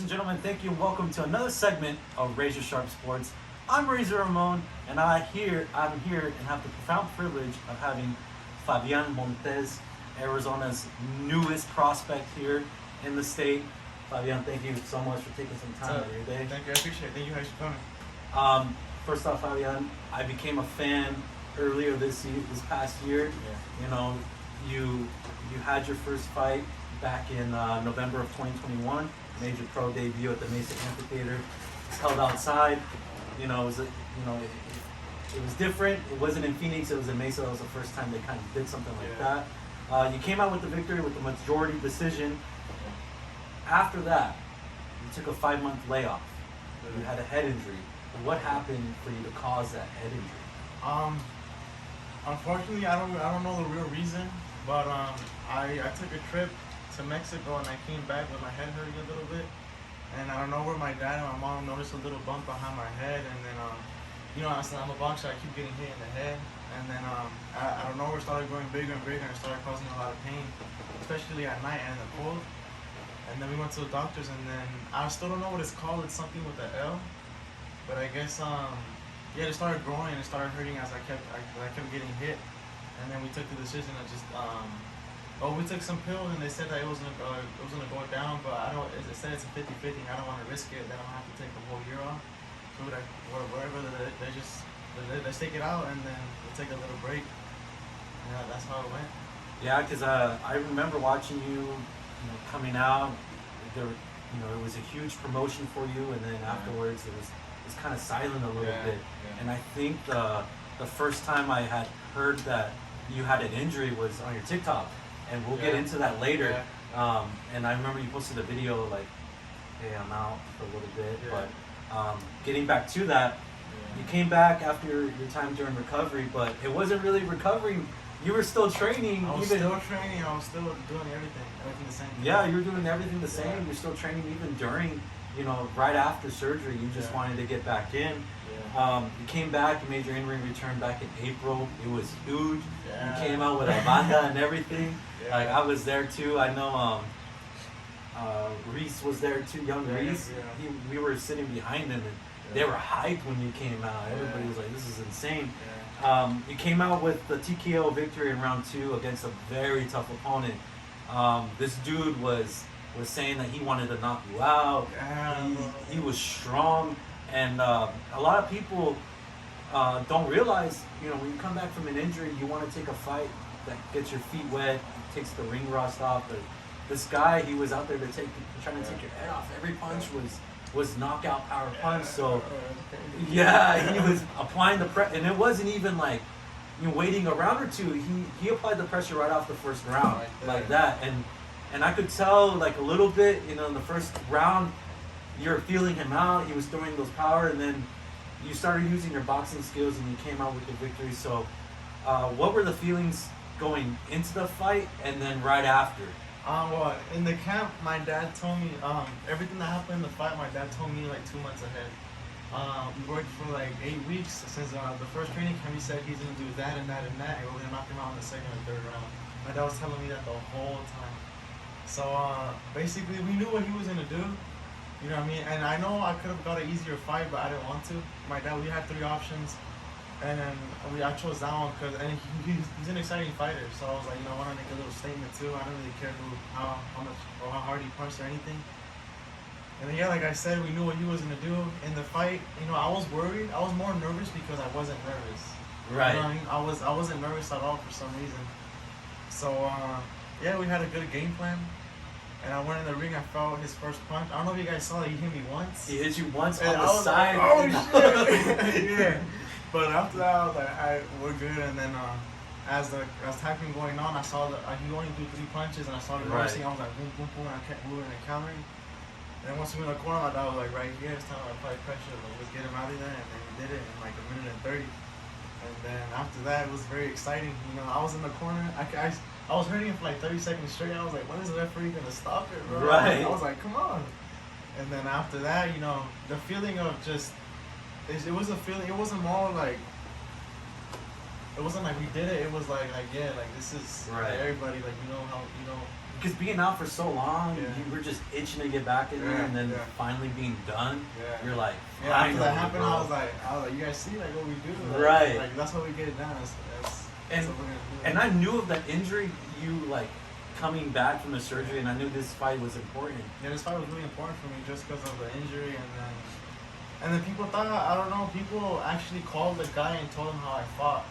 and gentlemen, thank you and welcome to another segment of Razor Sharp Sports. I'm Razor Ramon, and I'm here and have the profound privilege of having Fabian Montes, Arizona's newest prospect here in the state. Fabian, thank you so much for taking some time out of your day. Thank you, I appreciate it. Thank you guys for coming. First off, Fabian, I became a fan earlier this past year. Yeah. You know, you had your first fight back in November of 2021. Made your pro debut at the Mesa Amphitheater. It's held outside. You know, it was different. It wasn't in Phoenix. It was in Mesa. That was the first time they kind of did something like that. You came out with the victory with the majority decision. After that, you took a 5-month layoff. You had a head injury. What happened for you to cause that head injury? Unfortunately, I don't know the real reason, but I took a trip to Mexico and I came back with my head hurting a little bit, and I don't know where my dad and my mom noticed a little bump behind my head, and then you know, I'm a boxer, I keep getting hit in the head, and then I don't know, it started growing bigger and bigger and it started causing a lot of pain, especially at night and in the cold. And then we went to the doctors, and then I still don't know what it's called. It's something with the L, but I guess yeah, it started growing and it started hurting as I kept getting hit, and then we took the decision to just we took some pills and they said that it was gonna go down, but I don't. It said it's a 50-50. I don't want to risk it. Then I'll have to take the whole year off. So wherever they take it out and then we'll take a little break. Yeah, that's how it went. Yeah, because I remember watching you, coming out. There, it was a huge promotion for you, and then afterwards it was kind of silent a little bit. Yeah. And I think the first time I had heard that you had an injury was on your TikTok. And we'll get into that later. Yeah. And I remember you posted a video like, hey, I'm out for a little bit. Yeah. But getting back to that, you came back after your time during recovery, but it wasn't really recovering. You were still training. I was still training. I was still doing everything the same. Yeah, you were doing everything the same. You're still training even during, right after surgery. You just wanted to get back in. You came back, you made your in-ring return back in April. It was huge. Yeah. You came out with a banda and everything. Yeah. Like, I was there too. I know Reese was there too, young Reese. Yeah. We were sitting behind him, and they were hyped when you came out. Everybody was like, this is insane. Yeah. You came out with the TKO victory in round 2 against a very tough opponent. This dude was saying that he wanted to knock you out. Yeah. He was strong. And a lot of people don't realize, when you come back from an injury, you want to take a fight that gets your feet wet, takes the ring rust off. But this guy, he was out there trying to take your head off. Every punch was knockout power punch. So yeah, he was applying the pressure, and it wasn't even like waiting a round or two. He applied the pressure right off the first round, like that. And I could tell like a little bit, in the first round. You're feeling him out. He was throwing those power, and then you started using your boxing skills, and you came out with the victory. So, what were the feelings going into the fight, and then right after? Well, in the camp, my dad told me everything that happened in the fight. My dad told me like 2 months ahead. We worked for like 8 weeks since the first training camp. He said he's gonna do that and that and that, and we're gonna knock him out in the second and third round. My dad was telling me that the whole time. So basically, we knew what he was gonna do. You know what I mean? And I know I could have got an easier fight, but I didn't want to. My dad, we had 3 options, and then I chose that one because he's an exciting fighter. So I was like, I want to make a little statement too. I don't really care how much or how hard he punched or anything. And then, like I said, we knew what he was gonna do in the fight. I was worried. I was more nervous because I wasn't nervous. Right. You know what I mean? I wasn't nervous at all for some reason. So we had a good game plan. And I went in the ring, I felt his first punch. I don't know if you guys saw that he hit me once. He hit you once on the side. Like, oh shit! Yeah. But after that, I was like, we're good. And then as time been going on, I saw that he only threw 3 punches, and I started reversing. I was like, boom, boom, boom, and I kept moving and countering. And then once we went in the corner, my dad was like, right here, it's time to apply pressure. Let's get him out of there. And then he did it in like 1 minute and 30. And then after that, it was very exciting. I was in the corner. I was hurting for like 30 seconds straight. I was like, when is the referee gonna stop it, bro? Right. I was like, come on. And then after that, the feeling of just, it was a feeling. It wasn't more like, it wasn't like we did it. It was like this is everybody, like, how because being out for so long, you were just itching to get back in there, and then finally being done, you're like, after that happened, I was like, you guys see like what we do, like, right? Like that's how we get it done. That's what we're gonna do. And I knew of that injury, you like coming back from the surgery, and I knew this fight was important. Yeah, this fight was really important for me just because of the injury, and then people thought, I don't know, people actually called the guy and told him how I fought.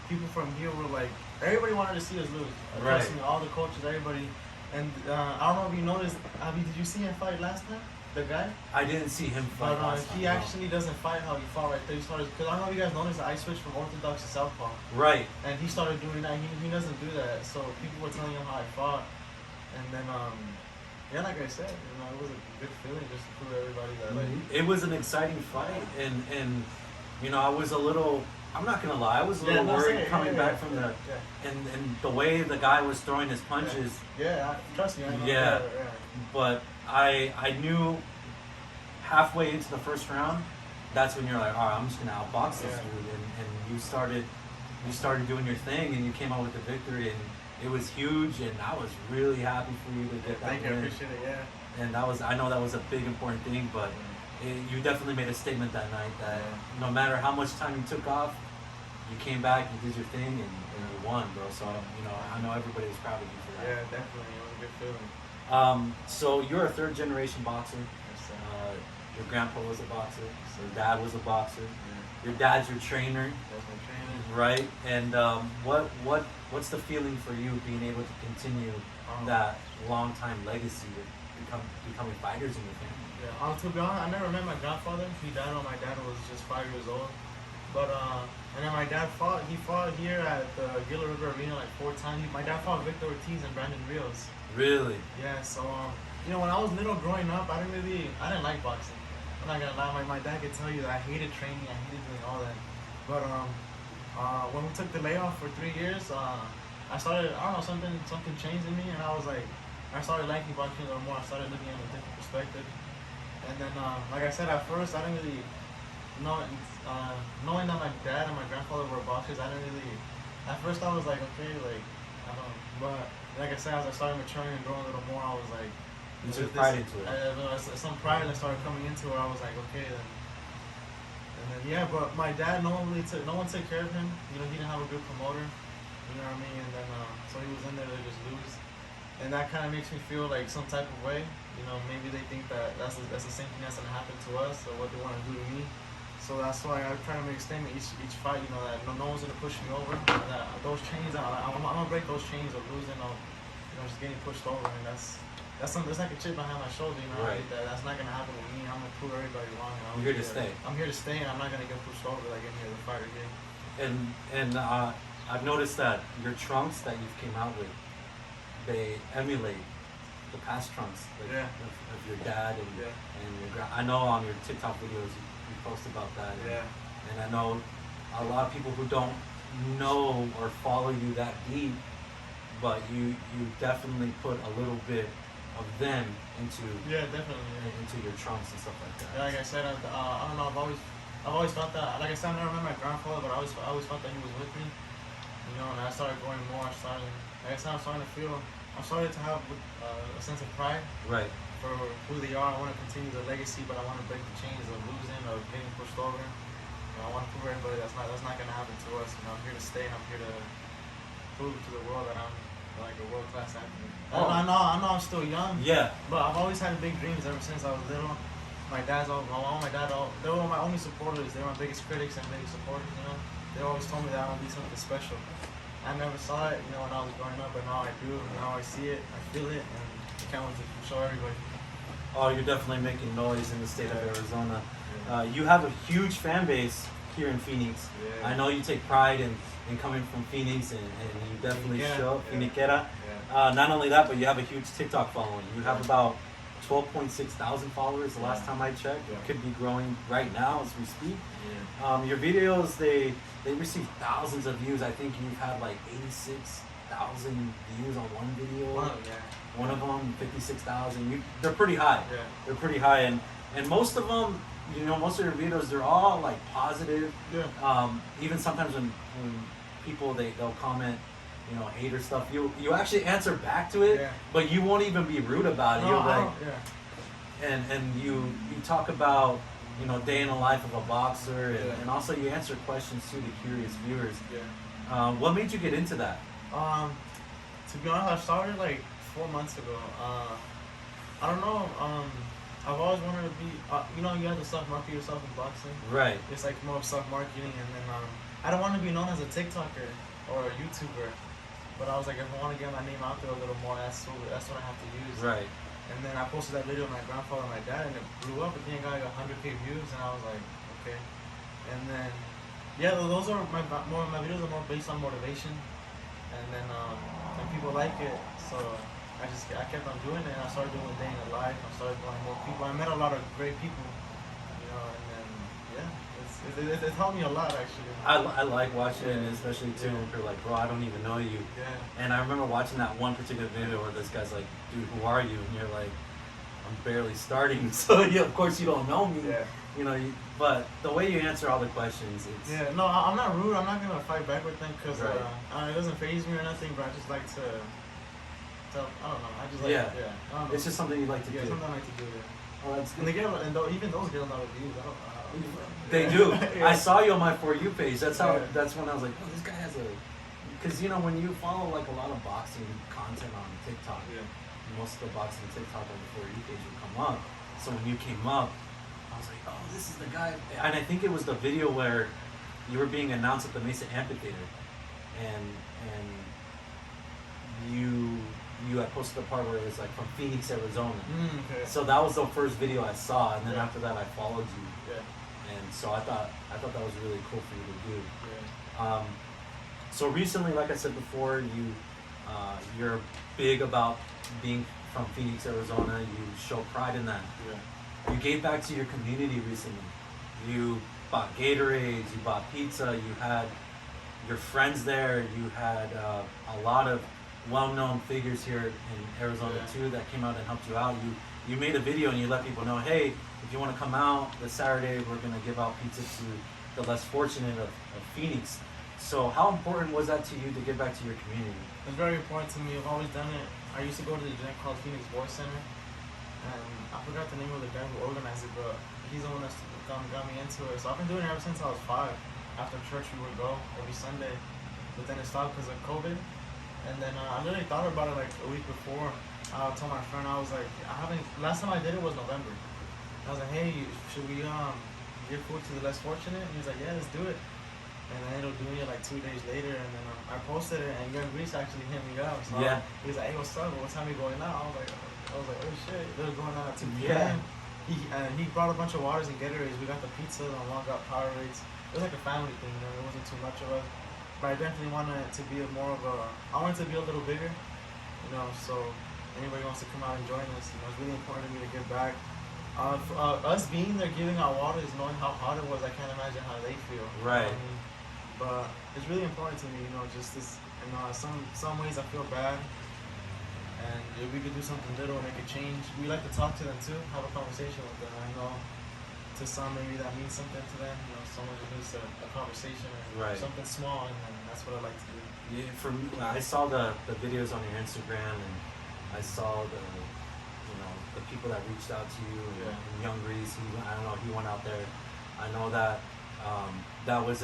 People from here were like, everybody wanted to see us lose. Right. Me, all the coaches, everybody. And I don't know if you noticed, did you see him fight last time? The guy? I didn't see him fight last time. He actually doesn't fight how he fought right there. He started, because I don't know if you guys noticed that I switched from orthodox to southpaw. Right. And he started doing that. He doesn't do that. So people were telling him how I fought. And then, like I said, it was a good feeling just to prove everybody that. Like, it was an exciting fight, and I was a little. I'm not gonna lie, I was a little worried coming back from the, and the way the guy was throwing his punches. Trust me. I know. Yeah, but I knew halfway into the first round, that's when you're like, all right, I'm just gonna outbox this dude, and you started doing your thing, and you came out with the victory, and it was huge, and I was really happy for you to get that Thank win. you, I appreciate it. And I know that was a big important thing, but. You definitely made a statement that night that no matter how much time you took off, you came back, you did your thing, and you won, bro. So, I know everybody was proud of you for that. Yeah, definitely. It was a good feeling. So you're a third generation boxer. Yes, Your grandpa was a boxer. Your dad was a boxer. Yeah. Your dad's your trainer. That's my trainer. Right? And what's the feeling for you being able to continue that long time legacy of becoming fighters in your family? Yeah, to be honest, I never met my grandfather. He died when my dad was just 5 years old. But and then my dad fought. He fought here at the Gila River Arena like 4 times. My dad fought Victor Ortiz and Brandon Rios. Really? Yeah. So when I was little growing up, I didn't like boxing. I'm not gonna lie. My dad could tell you that I hated training. I hated doing all that. But when we took the layoff for 3 years, I started. I don't know, something changed in me, and I was like, I started liking boxing a little more. I started looking at it with a different perspective. And then, like I said, at first, I didn't really know, knowing that my dad and my grandfather were boxers, I didn't really, at first I was like, okay, like, I don't know, but like I said, as I started maturing and growing a little more, I was like, you took pride into it. Some pride that started coming into it, I was like, okay, then. And then, but my dad, no one took care of him. He didn't have a good promoter, you know what I mean? And then, so he was in there to just lose. And that kind of makes me feel like some type of way. Maybe they think that that's the same thing that's gonna happen to us, or what they want to do to me. So that's why I try to make a statement each fight. That no one's gonna push me over. That those chains, I'm gonna break those chains of losing, or just getting pushed over. And that's like a chip behind my shoulder. Right. That's not gonna happen with me. I'm gonna prove everybody wrong. I'm here to stay. I'm here to stay, and I'm not gonna get pushed over like any other fighter did. And I've noticed that your trunks that you've came out with, they emulate the past trunks of your dad and your I know on your TikTok videos you post about that. And I know a lot of people who don't know or follow you that deep, but you definitely put a little bit of them into into your trunks and stuff like that. Yeah, like I said, I don't know. I've always thought that. Like I said, I never met my grandfather, but I always thought that he was with me. And I started going more. I'm starting to have a sense of pride for who they are. I want to continue the legacy, but I want to break the chains of losing, of getting pushed over. I want to prove everybody that's not going to happen to us. I'm here to stay, and I'm here to prove to the world that I'm like a world-class athlete. I know I'm still young. Yeah. But I've always had big dreams ever since I was little. My dad, they were my only supporters. They were my biggest critics and biggest supporters. They always told me that I would be something special. I never saw it, when I was growing up, but now I do. Now I see it, I feel it, and I can't wait to show everybody. Oh, you're definitely making noise in the state of Arizona. You have a huge fan base here in Phoenix. I know you take pride in coming from Phoenix, and you definitely show Phoenixera. Not only that, but you have a huge TikTok following. You have about 12.6 thousand followers the last time I checked. It could be growing right now as we speak. Your videos, they receive thousands of views. I think you've had like 86,000 views on one video. One of them, 56,000. They're pretty high. They're pretty high, and most of them, most of your videos, they're all like positive. Even sometimes when people they'll comment you know, hater stuff, you actually answer back to it, Yeah. but you won't even be rude about it. No, You're I like, don't- yeah. and you talk about, you know, day in the life of a boxer, and, Yeah. and also you answer questions to the curious viewers. Yeah. What made you get into that? To be honest, I started like 4 months ago. I don't know. I've always wanted to be. You know, you have to self-market yourself in boxing. Right. It's like more of self-marketing, and then I don't want to be known as a TikToker or a YouTuber, but I was like, if I want to get my name out there a little more, that's what I have to use. Right. And then I posted that video of my grandfather and my dad, and it blew up. I think it got like 100K views, and I was like, okay. And then, yeah, those are my videos are more based on motivation, and then and people like it, so I kept on doing it. And I started doing it day in the life. I started going more people. I met a lot of great people, you know, and then yeah, it's helped me a lot actually. I like watching it, and especially too when you're like, bro, I don't even know you. Yeah. And I remember watching that one particular video where this guy's like, dude, who are you? And you're like, I'm barely starting, so yeah, of course you don't know me. Yeah. You know, but the way you answer all the questions, it's Yeah, no, I'm not rude. I'm not gonna fight back with them because Right. it doesn't faze me or nothing. But I just like to I don't know. I just like Yeah. I don't know. it's just something you like to yeah, do. something I like to do. Yeah. Well, that's And they get even those get a lot of views. I don't know. They do. Yeah. I saw you on my For You page. That's how. Yeah. That's when I was like, oh, this guy has a. Because you know when you follow like a lot of boxing content on TikTok, Yeah. most of the boxing TikTok on the For You page will come up. So when you came up, I was like, oh, this is the guy. And I think it was the video where you were being announced at the Mesa Amphitheater, and you had posted the part where it was like from Phoenix, Arizona. Okay. So that was the first video I saw, and then Yeah. after that I followed you. Yeah. And so I thought that was really cool for you to do. Yeah. So recently, like I said before, you're big about being from Phoenix, Arizona. You show pride in that. Yeah. You gave back to your community recently. You bought Gatorades, you bought pizza, you had your friends there, you had a lot of well-known figures here in Arizona Yeah. too that came out and helped you out. You made a video and you let people know, hey, if you want to come out this Saturday, we're going to give out pizza to the less fortunate of Phoenix. So how important was that to you to give back to your community? It's very important to me. I've always done it. I used to go to the gym called Phoenix Boys Center, and I forgot the name of the guy who organized it, but he's the one that's got me into it. So I've been doing it ever since I was 5. After church, we would go every Sunday, but then it stopped because of COVID. And then I literally thought about it like a week before. I told my friend, I was like, last time I did it was November. I was like, hey, should we give food to the less fortunate? And he was like, yeah, let's do it. And I ended up doing it like 2 days later, and then I posted it, and Young Grease actually hit me up. So Yeah. he was like, hey, what's up? What time are you going out? I was like, oh shit, they're going out at 2 p.m. Yeah. He brought a bunch of waters and Gatorades. We got the pizza, and one got Powerades. It was like a family thing, you know. It wasn't too much of us. But I definitely wanted it to be I wanted it to be a little bigger, you know, so anybody wants to come out and join us, you know, it's really important to me to give back. Us being there giving out water is knowing how hard it was. I can't imagine how they feel. Right. You know what I mean? But it's really important to me, you know, just this, you know, some ways I feel bad, and if we could do something little, make a change. We like to talk to them too, have a conversation with them. I know to some maybe that means something to them, you know, someone just needs a conversation or Right. something small, and that's what I like to do. Yeah, for me, I saw the videos on your Instagram, and I saw the people that reached out to you, and, Yeah. and Young Grease. I don't know, he went out there. I know that that was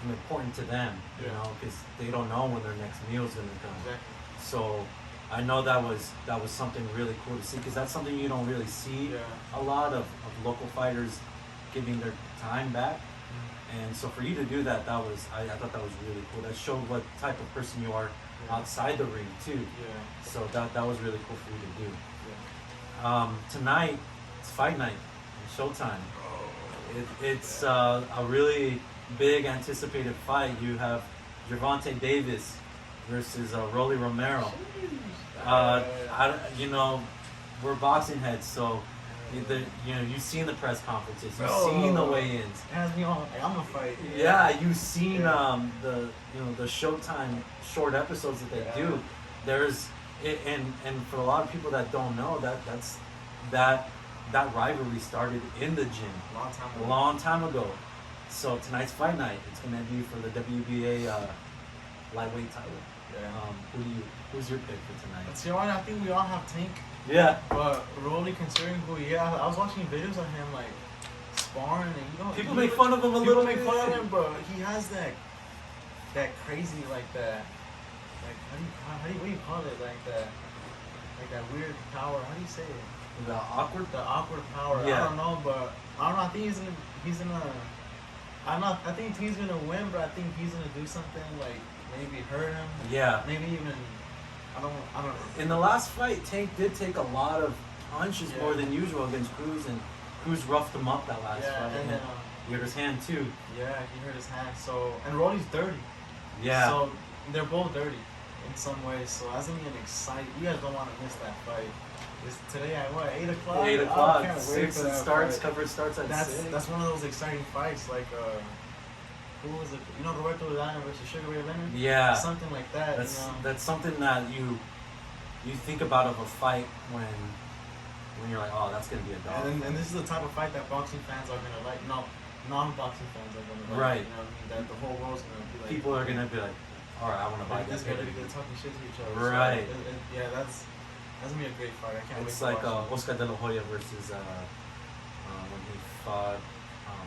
important to them, you Yeah. know, because they don't know when their next meal is gonna come. Exactly. So I know that was something really cool to see, because that's something you don't really see Yeah. a lot of local fighters giving their time back. And so for you to do that, I thought that was really cool. That showed what type of person you are Yeah. outside the ring too. Yeah. So that was really cool for you to do. Yeah. Tonight, it's fight night, Showtime. It's a really big anticipated fight. You have Gervonta Davis versus Rolly Romero. We're boxing heads, so you've seen the press conferences, you've seen the weigh-ins. Has me on. Like, I'm gonna fight. Yeah, you've seen the Showtime short episodes that they do. There's and for a lot of people that don't know, that rivalry started in the gym a long time ago. So tonight's fight night, it's gonna be for the WBA lightweight title. Yeah. Who's your pick for tonight? Let's see, I think we all have Tank. Yeah. But Rolly, considering who he is, I was watching videos of him like sparring, and people make fun of him a little bit. People make fun of him, but he has that crazy like that. Like how do you call it? Like that weird power. How do you say it? The awkward power. Yeah. I don't know, but I don't know. I think he's gonna. I think he's gonna win, but I think he's gonna do something like maybe hurt him. Yeah. Maybe even. I don't know. In the last fight, Tank did take a lot of punches more than usual against Cruz, and Cruz roughed him up that last fight. And he hurt his hand too. Yeah, he hurt his hand. So and Rolly's dirty. Yeah. So they're both dirty in some ways. So that's gonna be an exciting. You guys don't want to miss that fight. It's today at what 8 o'clock? 8 o'clock. I can't wait 6 for that starts. fight. Coverage starts at 6. That's one of those exciting fights. Like who was it? You know, Roberto Duran versus Sugar Ray Leonard. Yeah. Something like that. That's something that you think about of a fight when you're like, oh, that's gonna be a dog. And this is the type of fight that boxing fans are gonna like. No, non-boxing fans are gonna like. Right. You know what I mean? That the whole world's gonna be like. People are gonna be like, all right, I want to buy this. this. They're talking shit to each other. Right. So yeah, that's gonna be a great fight. I can't wait. It's to like watch it. Oscar De La Hoya versus when he fought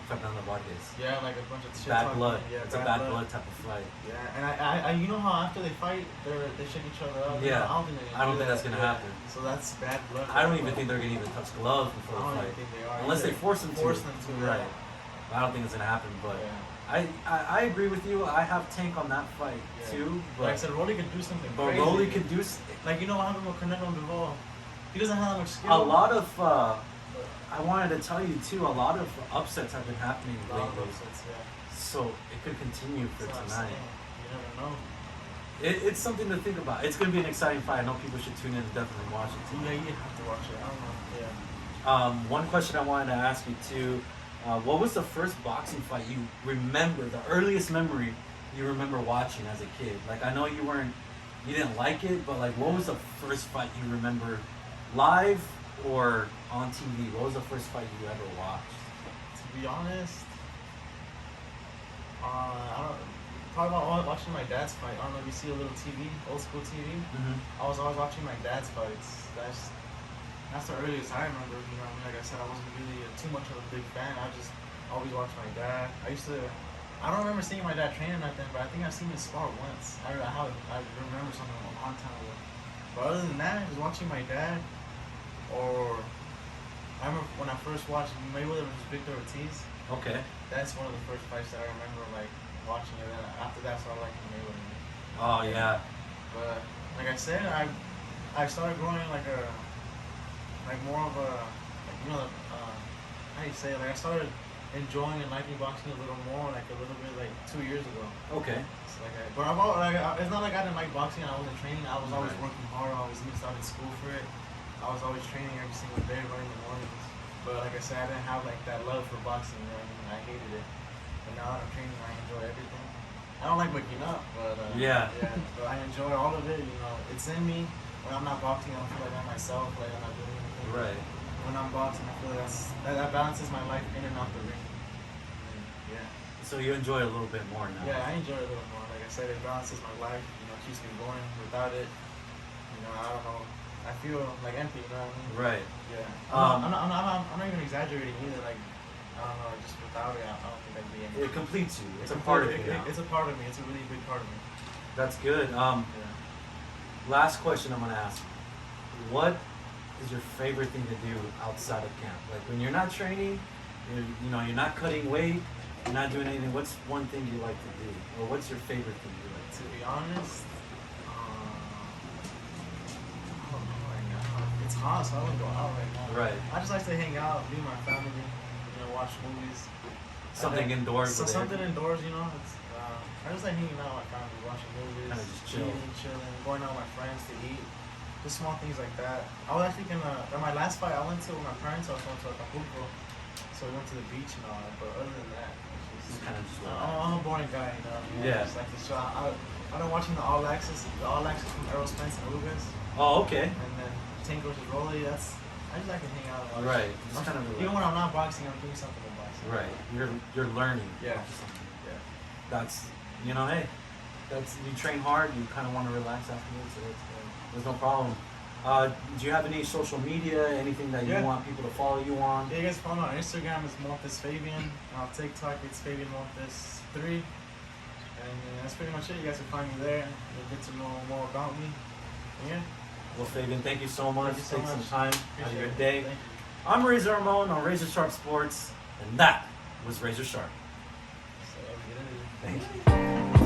Fernando Vargas. Yeah, like a bunch of shit Bad talking. blood. Yeah, It's a bad blood type of fight. Yeah, and I you know how after they fight, they shake each other up. Yeah. I don't think that's gonna happen. So that's bad blood. I don't even think they're gonna even touch gloves before I the don't fight, even think they are. unless they force them to. Right. Yeah. I don't think it's gonna happen, but Yeah. I agree with you. I have Tank on that fight too. But Like I said, Rolly can do something crazy. Rolly could do Like you know what happened with Canelo and Duval. He doesn't have that much skill. a lot of. I wanted to tell you too. A lot of upsets have been happening lately, so it could continue for tonight. You never know. It's something to think about. It's going to be an exciting fight. I know people should tune in and definitely watch it too. Yeah, you have to watch it. I don't know. Yeah. One question I wanted to ask you too. What was the first boxing fight you remember? The earliest memory you remember watching as a kid? Like I know you didn't like it, but like what was the first fight you remember, live or on TV? What was the first fight you ever watched? To be honest, I don't. Probably about watching my dad's fight. I don't know if you see a little TV, old school TV. Mm-hmm. I was always watching my dad's fights. That's the earliest I remember. You know, what I mean, like I said, I wasn't really too much of a big fan. I just always watched my dad. I don't remember seeing my dad training or nothing, but I think I've seen him spar once. I remember something a long time ago. But other than that, just watching my dad, or I remember when I first watched Mayweather versus Victor Ortiz. Okay. That's one of the first fights that I remember like watching it. And after that, I started liking Mayweather. Oh yeah. But like I said, I started growing like more of a like, you know how do you say it? Like I started enjoying and liking boxing a little more like a little bit like 2 years ago. Okay. It's like it's not like I didn't like boxing and I wasn't training. I was always working hard. I was starting school for it. I was always training every single day, running the mornings. But like I said, I didn't have like that love for boxing. You know what I mean? I hated it. But now that I'm training, I enjoy everything. I don't like waking up, but yeah. But I enjoy all of it. You know, it's in me. When I'm not boxing, I don't feel like I'm myself. Like I'm not doing anything. Right. When I'm boxing, I feel like that balances my life in and out the ring. And, yeah. So you enjoy it a little bit more now. Yeah, I enjoy it a little more. Like I said, it balances my life. You know, keeps me going. Without it, you know, I don't know. I feel like empty. You know what I mean? Right. Yeah. I'm not even exaggerating either. Like, I don't know. Just without it, I don't think I'd be anything. It completes you. It's a part of you. It's a part of me. It's a really big part of me. That's good. Yeah. Last question I'm gonna ask. What is your favorite thing to do outside of camp? Like when you're not training, you're not cutting weight, you're not doing anything. What's one thing you like to do, or what's your favorite thing you like to To be honest, I don't know right now. It's hot, so I wouldn't go out right now. Right. I just like to hang out, be with my family, watch movies. Something indoors. So something indoors, It's, I just like hanging out with my family, watching movies, kind of just chill. eating, chilling, going out with my friends to eat. Just small things like that. I was actually at my last fight I went to with my parents. I was going to Acapulco, so we went to the beach and all that. But other than that, it's kind of just. I'm a boring guy, Yeah. Just like the show. I've been watching the All Access from Errol Spence and Lucas. Oh, okay. And then Tank versus Rolly. I just like to hang out. Right. Just kind of even when I'm not boxing, I'm doing something with boxing. Right. You're learning. Yeah. Something. Yeah. That's hey. you train hard, you kind of want to relax afterwards, so there's no problem. Do you have any social media, anything that you want people to follow you on? Yeah, you guys follow me on Instagram, it's Montes Fabian. On TikTok, it's Fabian Montes 3. And that's pretty much it. You guys can find me there. You'll get to know more about me. And yeah. Well, Fabian, thank you so much. Thank you so Take much. some time out of your day. Thank you. I'm Razor Ramon on Razor Sharp Sports, and that was Razor Sharp. So, Thank you.